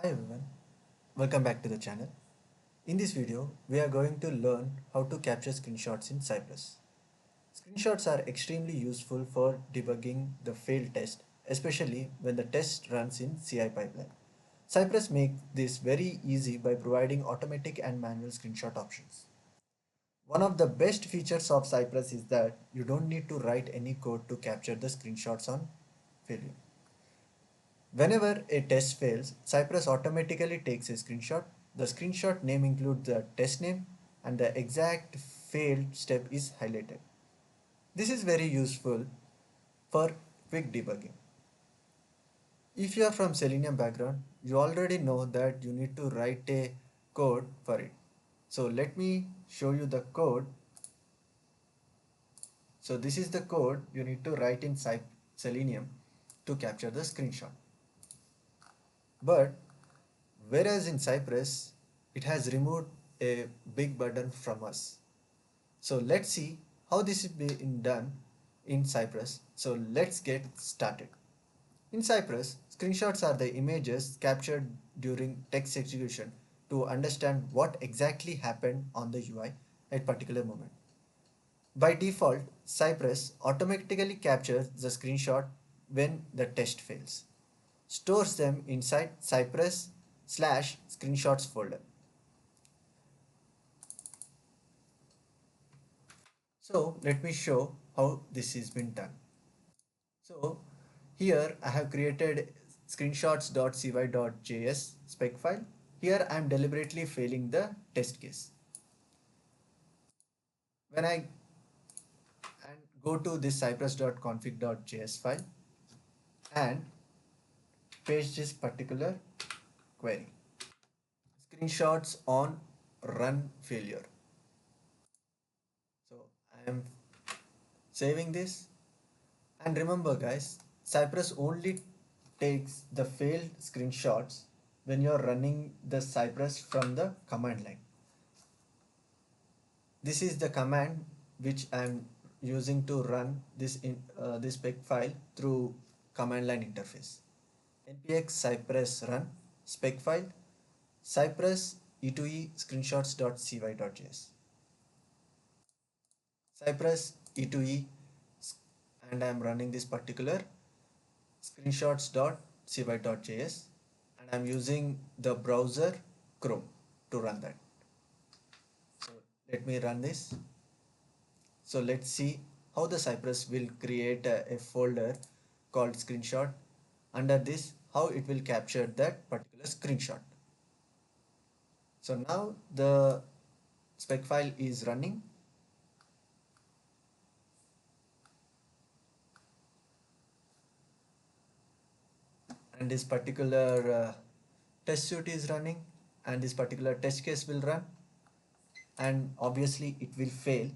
Hi everyone, welcome back to the channel. In this video, we are going to learn how to capture screenshots in Cypress. Screenshots are extremely useful for debugging the failed test, especially when the test runs in CI pipeline. Cypress makes this very easy by providing automatic and manual screenshot options. One of the best features of Cypress is that you don't need to write any code to capture the screenshots on failure. Whenever a test fails, Cypress automatically takes a screenshot. The screenshot name includes the test name and the exact failed step is highlighted. This is very useful for quick debugging. If you are from Selenium background, you already know that you need to write a code for it. So let me show you the code. So this is the code you need to write in Selenium to capture the screenshot. But whereas in Cypress, it has removed a big burden from us. So let's see how this is being done in Cypress. So let's get started. In Cypress, screenshots are the images captured during text execution to understand what exactly happened on the UI at particular moment. By default, Cypress automatically captures the screenshot when the test fails, stores them inside Cypress slash screenshots folder. So let me show how this has been done. So here I have created screenshots.cy.js spec file. Here I am deliberately failing the test case. When I and go to this cypress.config.js file and paste this particular query. Screenshots on run failure. So I am saving this. And remember guys, Cypress only takes the failed screenshots when you're running the Cypress from the command line. This is the command which I'm using to run this spec file through command line interface. npx cypress run spec file cypress e2e screenshots.cy.js cypress e2e, and I'm running this particular screenshots.cy.js and I'm using the browser Chrome to run that. So let me run this. So let's see how the Cypress will create a folder called screenshot. Under this, how it will capture that particular screenshot. So now the spec file is running. And this particular test suite is running, and this particular test case will run, and obviously it will fail.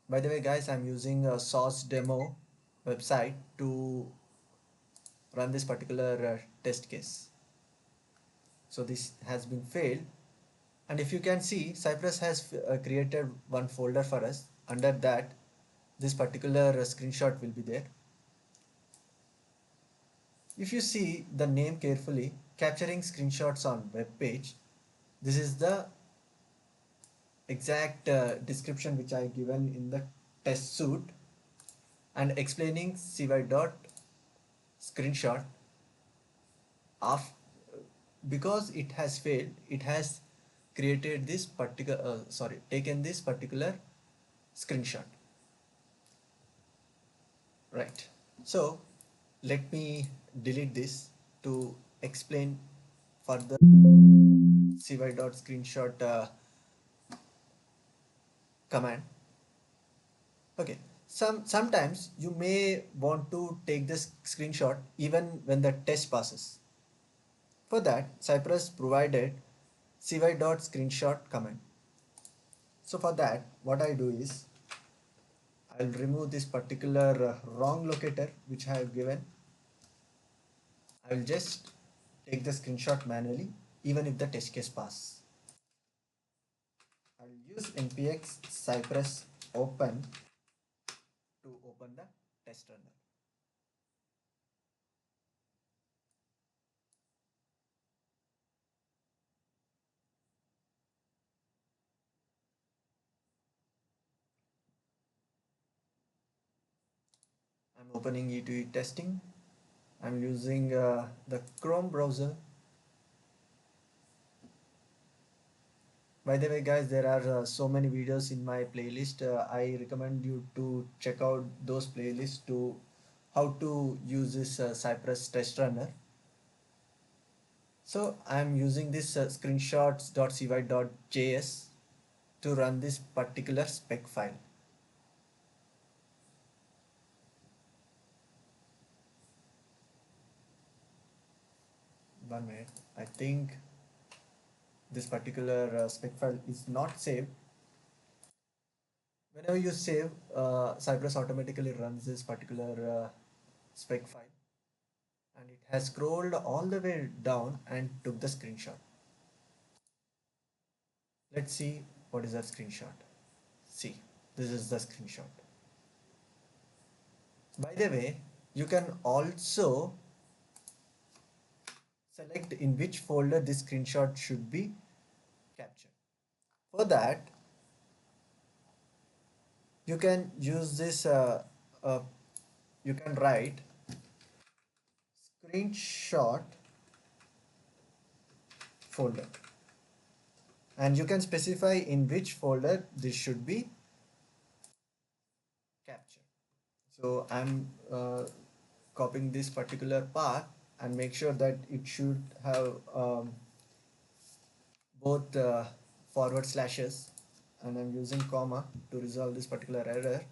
By the way guys, I'm using a source demo website to run this particular test case. So this has been failed, and if you can see, Cypress has created one folder for us. Under that, this particular screenshot will be there. If you see the name carefully, capturing screenshots on web page, this is the exact description which I given in the test suite, and explaining cy dot screenshot of because it has failed, it has created this particular taken this particular screenshot, right? So let me delete this to explain further cy dot screenshot command. Okay, sometimes you may want to take this screenshot even when the test passes. For that, Cypress provided cy.screenshot command. So for that, what I do is I'll remove this particular wrong locator which I have given. I will just take the screenshot manually even if the test case pass. I'll use npx cypress open to open the test runner. I'm opening E2E testing. I'm using the Chrome browser. By the way, guys, there are so many videos in my playlist. I recommend you to check out those playlists to how to use this Cypress test runner. So I'm using this screenshots.cy.js to run this particular spec file. One minute. I think this particular spec file is not saved. Whenever you save, Cypress automatically runs this particular spec file, and it has scrolled all the way down and took the screenshot. Let's see what is that screenshot. See, this is the screenshot. By the way, you can also select in which folder this screenshot should be captured. For that, you can use this, uh, you can write screenshot folder, and you can specify in which folder this should be captured. So I'm copying this particular path and make sure that it should have both forward slashes, and I'm using comma to resolve this particular error,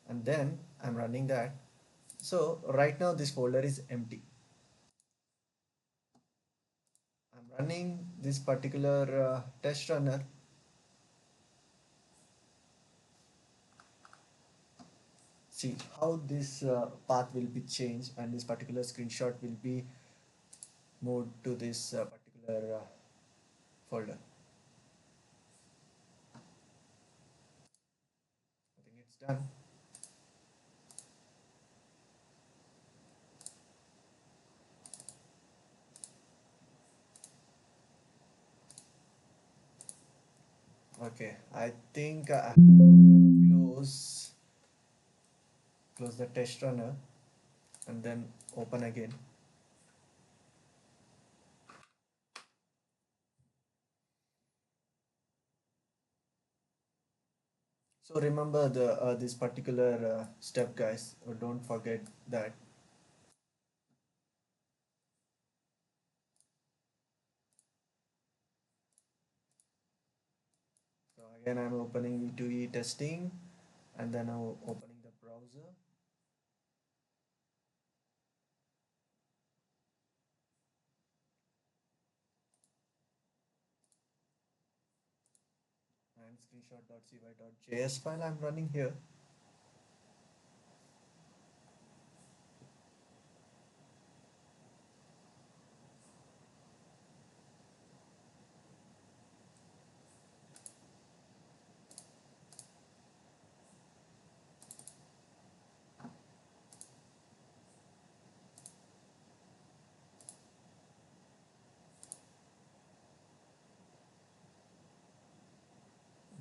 and then I'm running that. So right now this folder is empty. I'm running this particular test runner. See how this path will be changed, and this particular screenshot will be moved to this particular folder. I think it's done. Okay, I think I close the test runner and then open again. So remember the this particular step, guys. Don't forget that. So again, I'm opening E2E testing, and then I'm opening the browser. And screenshot.cy.js file I'm running here.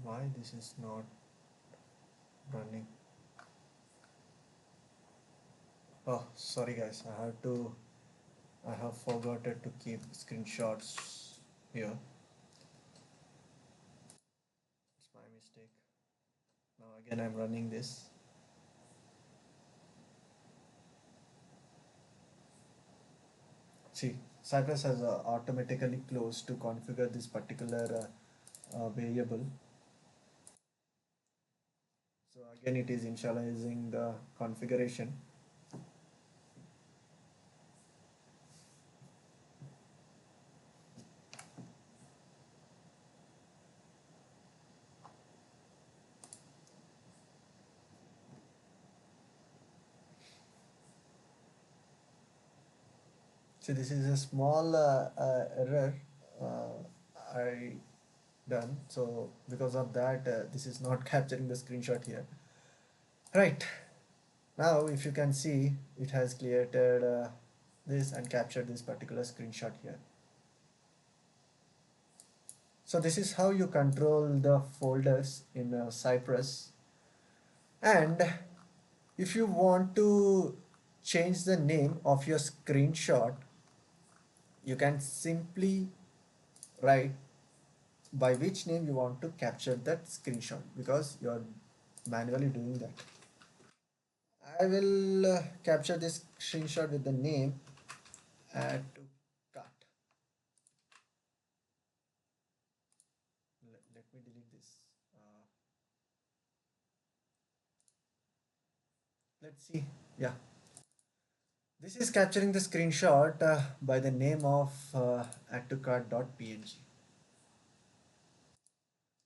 Why this is not running? Oh, sorry guys. I have forgotten to keep screenshots here. It's my mistake. Now again, I'm running this. See, Cypress has automatically closed to configure this particular variable. So again, it is initializing the configuration. So this is a small error I done. So because of that, this is not capturing the screenshot here. Right. Now, if you can see, it has created this and captured this particular screenshot here. So this is how you control the folders in Cypress. And If you want to change the name of your screenshot, you can simply write by which name you want to capture that screenshot, because you're manually doing that. I will capture this screenshot with the name add to cart. Let me delete this. Uh, let's see. Yeah, this is capturing the screenshot by the name of add to cart.png.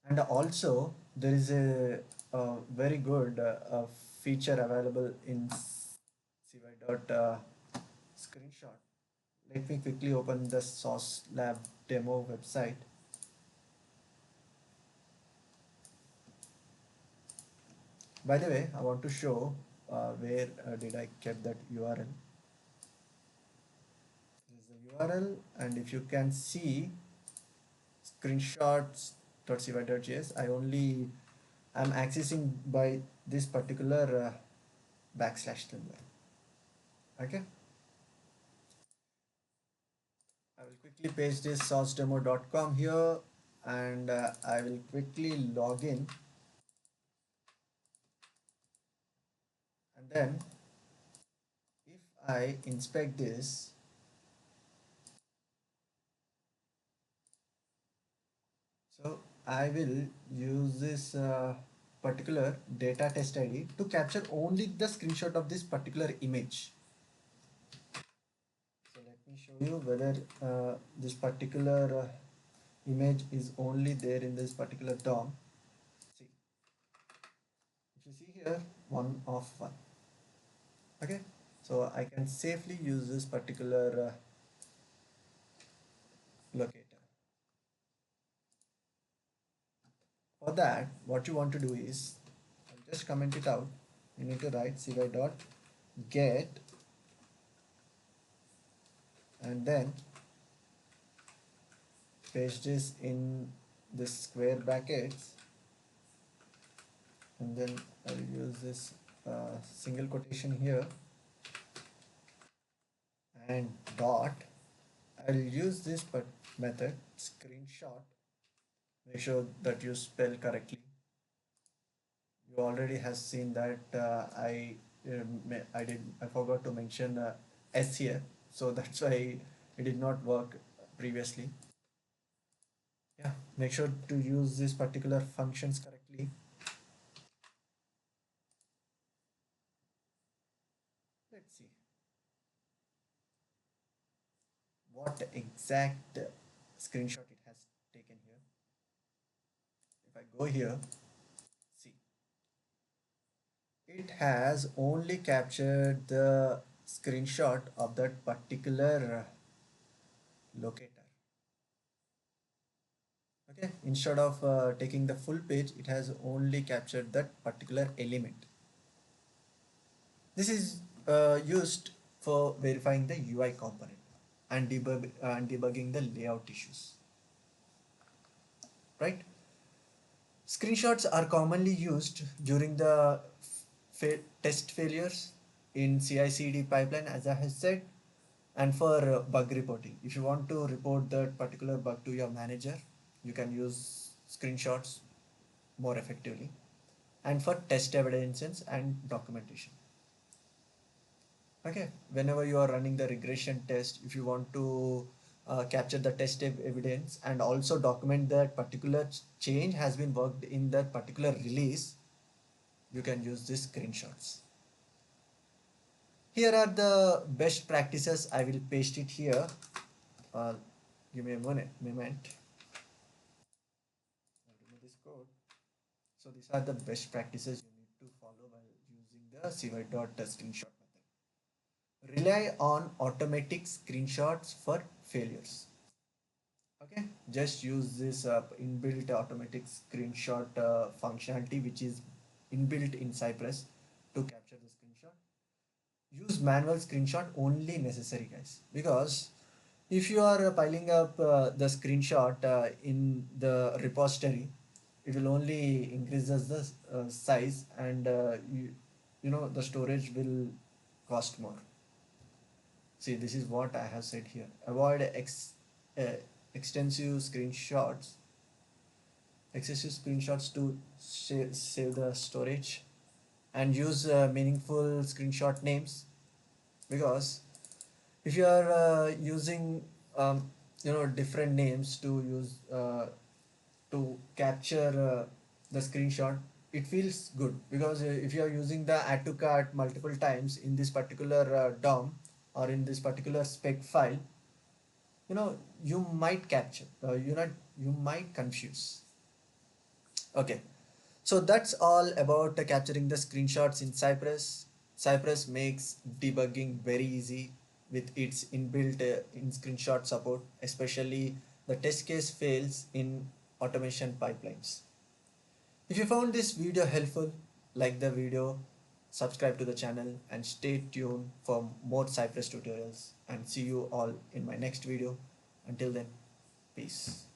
And also there is a very good feature available in cy.screenshot. Let me quickly open the Source Lab demo website. By the way, I want to show where did I kept that URL. This is the URL, and if you can see screenshots.cy.js, I'm accessing by this particular backslash symbol. Okay, I will quickly paste this sourcedemo.com here, and I will quickly log in, and then if I inspect this, so I will use this particular data test ID to capture only the screenshot of this particular image. So let me show you whether this particular image is only there in this particular DOM. See, if you see here, one of one. Okay, so I can safely use this particular locator. For that, what you want to do is, I'll just comment it out. You need to write cy.get, and then paste this in the square brackets, and then I'll use this single quotation here and dot. I'll use this method screenshot. Make sure that you spell correctly. You already has seen that I forgot to mention s here, so that's why it did not work previously. Yeah, make sure to use these particular functions correctly. Let's see what exact screenshot it has taken here. If I go here, see, it has only captured the screenshot of that particular locator. Okay, instead of taking the full page, it has only captured that particular element. This is used for verifying the UI component and debugging the layout issues, right? Screenshots are commonly used during the test failures in CI/CD pipeline, as I have said, and for bug reporting. If you want to report that particular bug to your manager, you can use screenshots more effectively, and for test evidences and documentation. Okay, whenever you are running the regression test, if you want to capture the test evidence and also document that particular change has been worked in that particular release, you can use these screenshots. Here are the best practices. I will paste it here. uh, Give me a moment. I'll remove this code. So these are the best practices you need to follow while using the cy.screenshot method. Rely on automatic screenshots for failures. Okay, just use this inbuilt automatic screenshot functionality which is inbuilt in Cypress to capture the screenshot. Use manual screenshot only necessary, guys, because if you are piling up the screenshot in the repository, it will only increases the size, and the storage will cost more. See, this is what I have said here. Avoid uh, extensive screenshots, excessive screenshots to save the storage, and use meaningful screenshot names, because if you are using different names to use to capture the screenshot, it feels good, because if you are using the add to cart multiple times in this particular DOM or in this particular spec file, you might capture, you might confuse. Okay, so that's all about capturing the screenshots in Cypress. Cypress makes debugging very easy with its inbuilt in screenshot support, especially the test case fails in automation pipelines. If you found this video helpful, like the video, subscribe to the channel, and stay tuned for more Cypress tutorials, and see you all in my next video. Until then, peace.